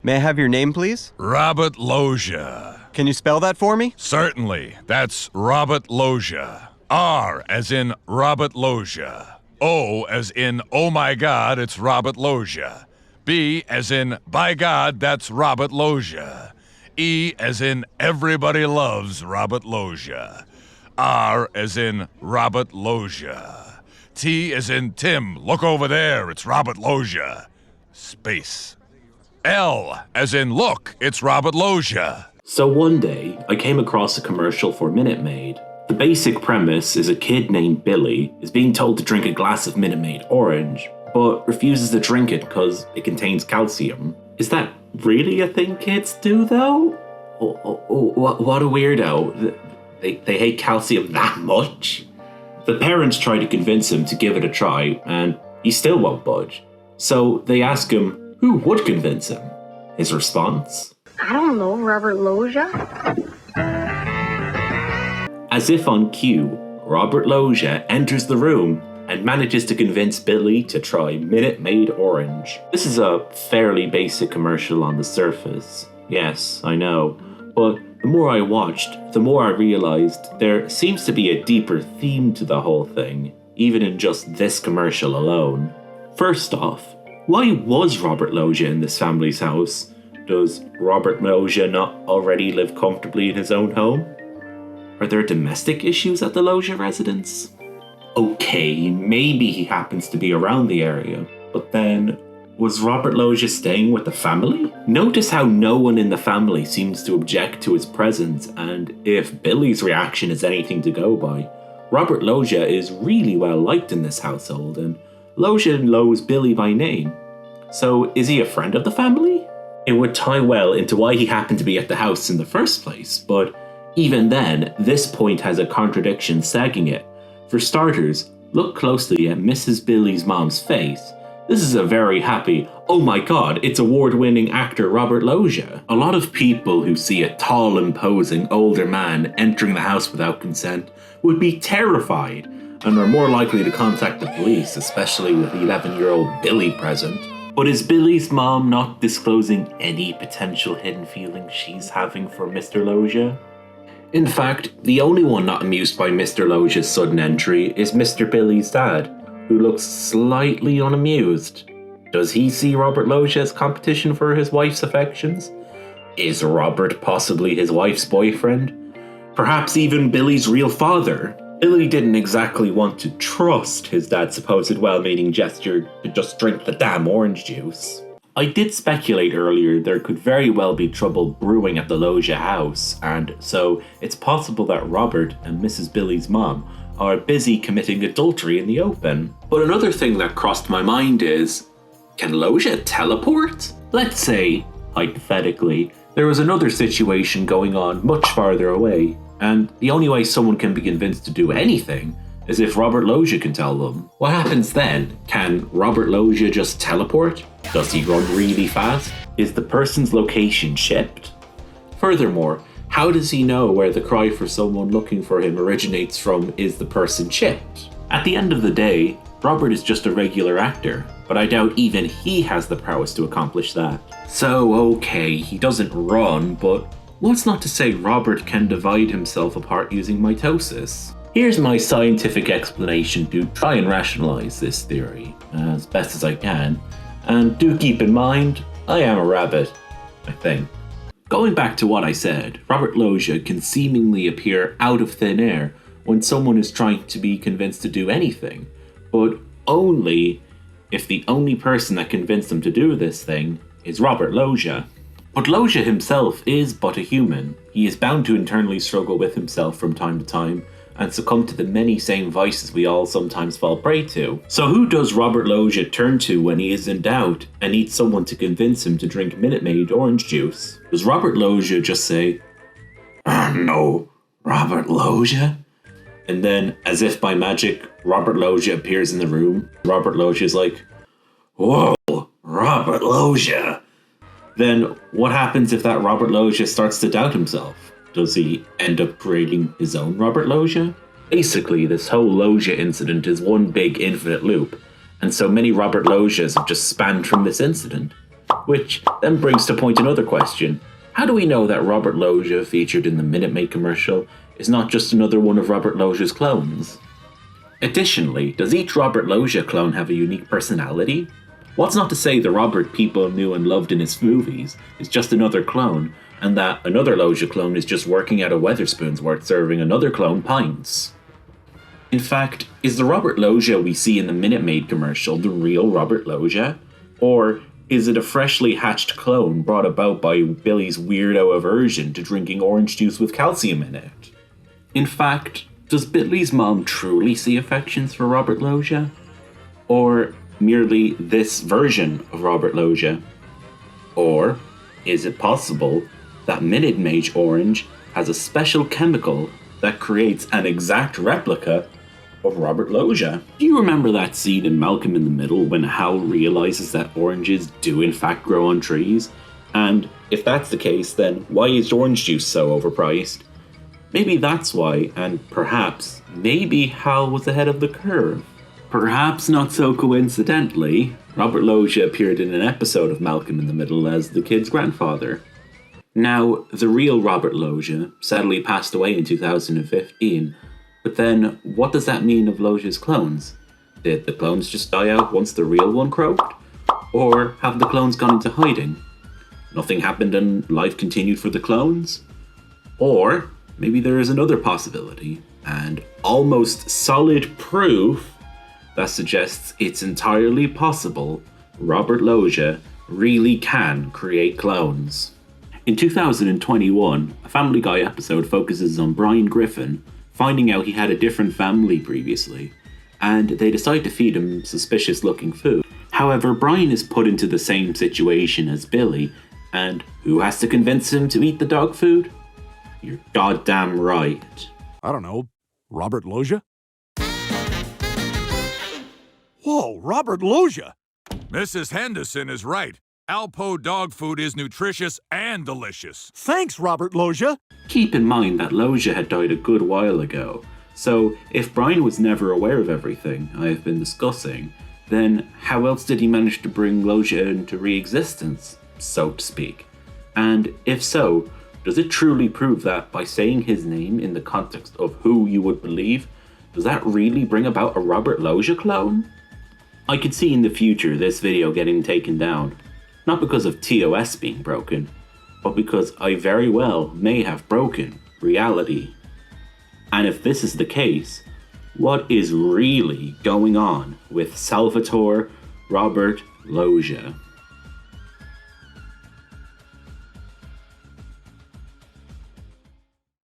May I have your name, please? Robert Loggia. Can you spell that for me? Certainly. That's Robert Loggia. R as in Robert Loggia. O as in, oh my God, it's Robert Loggia. B as in, by God, that's Robert Loggia. E as in, everybody loves Robert Loggia. R as in Robert Loggia. T as in, Tim, look over there, it's Robert Loggia. Space. L as in, look, it's Robert Loggia. So one day, I came across a commercial for Minute Maid. The basic premise is a kid named Billy is being told to drink a glass of Minute Maid Orange, but refuses to drink it because it contains calcium. Is that really a thing kids do, though? What a weirdo. They hate calcium that much? The parents try to convince him to give it a try, and he still won't budge. So they ask him, who would convince him? His response? I don't know, Robert Loggia? As if on cue, Robert Loggia enters the room and manages to convince Billy to try Minute Maid Orange. This is a fairly basic commercial on the surface. Yes, I know. But the more I watched, the more I realized there seems to be a deeper theme to the whole thing, even in just this commercial alone. First off, why was Robert Loggia in this family's house? Does Robert Loggia not already live comfortably in his own home? Are there domestic issues at the Loggia residence? Okay, maybe he happens to be around the area, but then, was Robert Loggia staying with the family? Notice how no one in the family seems to object to his presence, and if Billy's reaction is anything to go by, Robert Loggia is really well liked in this household, and Loggia knows Billy by name. So is he a friend of the family? It would tie well into why he happened to be at the house in the first place, but even then, this point has a contradiction sagging it. For starters, look closely at Mrs. Billy's mom's face. This is a very happy, oh my god, it's award-winning actor Robert Loggia. A lot of people who see a tall, imposing, older man entering the house without consent would be terrified and are more likely to contact the police, especially with 11-year-old Billy present. But is Billy's mom not disclosing any potential hidden feelings she's having for Mr. Loggia? In fact, the only one not amused by Mr. Loggia's sudden entry is Mr. Billy's dad, who looks slightly unamused. Does he see Robert Loggia as competition for his wife's affections? Is Robert possibly his wife's boyfriend? Perhaps even Billy's real father? Billy didn't exactly want to trust his dad's supposed well-meaning gesture to just drink the damn orange juice. I did speculate earlier there could very well be trouble brewing at the Loggia house, and so it's possible that Robert and Mrs. Billy's mom are busy committing adultery in the open. But another thing that crossed my mind is, can Loggia teleport? Let's say, hypothetically, there was another situation going on much farther away, and the only way someone can be convinced to do anything is if Robert Loggia can tell them. What happens then? Can Robert Loggia just teleport? Does he run really fast? Is the person's location chipped? Furthermore, how does he know where the cry for someone looking for him originates from? Is the person chipped? At the end of the day, Robert is just a regular actor, but I doubt even he has the prowess to accomplish that. So okay, he doesn't run, but what's not to say Robert can divide himself apart using mitosis? Here's my scientific explanation to try and rationalize this theory, as best as I can, and do keep in mind, I am a rabbit, I think. Going back to what I said, Robert Loggia can seemingly appear out of thin air when someone is trying to be convinced to do anything, but only if the only person that convinced him to do this thing is Robert Loggia. But Loggia himself is but a human. He is bound to internally struggle with himself from time to time, and succumb to the many same vices we all sometimes fall prey to. So who does Robert Loggia turn to when he is in doubt and needs someone to convince him to drink Minute Maid orange juice? Does Robert Loggia just say, no, Robert Loggia? And then, as if by magic, Robert Loggia appears in the room. Robert Loggia is like, whoa, Robert Loggia. Then what happens if that Robert Loggia starts to doubt himself? Does he end up creating his own Robert Loggia? Basically, this whole Loggia incident is one big infinite loop, and so many Robert Loggias have just spanned from this incident, Which then brings to point another question. How do we know that Robert Loggia featured in the Minute Maid commercial is not just another one of Robert Loggia's clones? Additionally, does each Robert Loggia clone have a unique personality? What's not to say the Robert people knew and loved in his movies is just another clone, and that another Loggia clone is just working at a Wetherspoon's worth serving another clone pints? In fact, is the Robert Loggia we see in the Minute Maid commercial the real Robert Loggia? Or is it a freshly hatched clone brought about by Billy's weirdo aversion to drinking orange juice with calcium in it? In fact, does Billy's mom truly see affections for Robert Loggia? Or merely this version of Robert Loggia? Or is it possible that Minute Maid Orange has a special chemical that creates an exact replica of Robert Loggia? Do you remember that scene in Malcolm in the Middle when Hal realizes that oranges do in fact grow on trees? And if that's the case, then why is orange juice so overpriced? Maybe that's why, and perhaps, maybe Hal was ahead of the curve. Perhaps not so coincidentally, Robert Loggia appeared in an episode of Malcolm in the Middle as the kid's grandfather. Now, the real Robert Loggia sadly passed away in 2015, but then what does that mean of Loggia's clones? Did the clones just die out once the real one croaked? Or have the clones gone into hiding? Nothing happened and life continued for the clones? Or maybe there is another possibility, and almost solid proof that suggests it's entirely possible Robert Loggia really can create clones. In 2021, a Family Guy episode focuses on Brian Griffin finding out he had a different family previously, and they decide to feed him suspicious-looking food. However, Brian is put into the same situation as Billy, and who has to convince him to eat the dog food? You're goddamn right. I don't know, Robert Loggia? Whoa, Robert Loggia! Mrs. Henderson is right. Alpo dog food is nutritious and delicious. Thanks, Robert Loggia! Keep in mind that Loggia had died a good while ago, so if Brian was never aware of everything I have been discussing, then how else did he manage to bring Loggia into re-existence, so to speak? And if so, does it truly prove that by saying his name in the context of who you would believe, does that really bring about a Robert Loggia clone? I could see in the future this video getting taken down, not because of TOS being broken, but because I very well may have broken reality. And if this is the case, what is really going on with Salvatore Robert Loggia?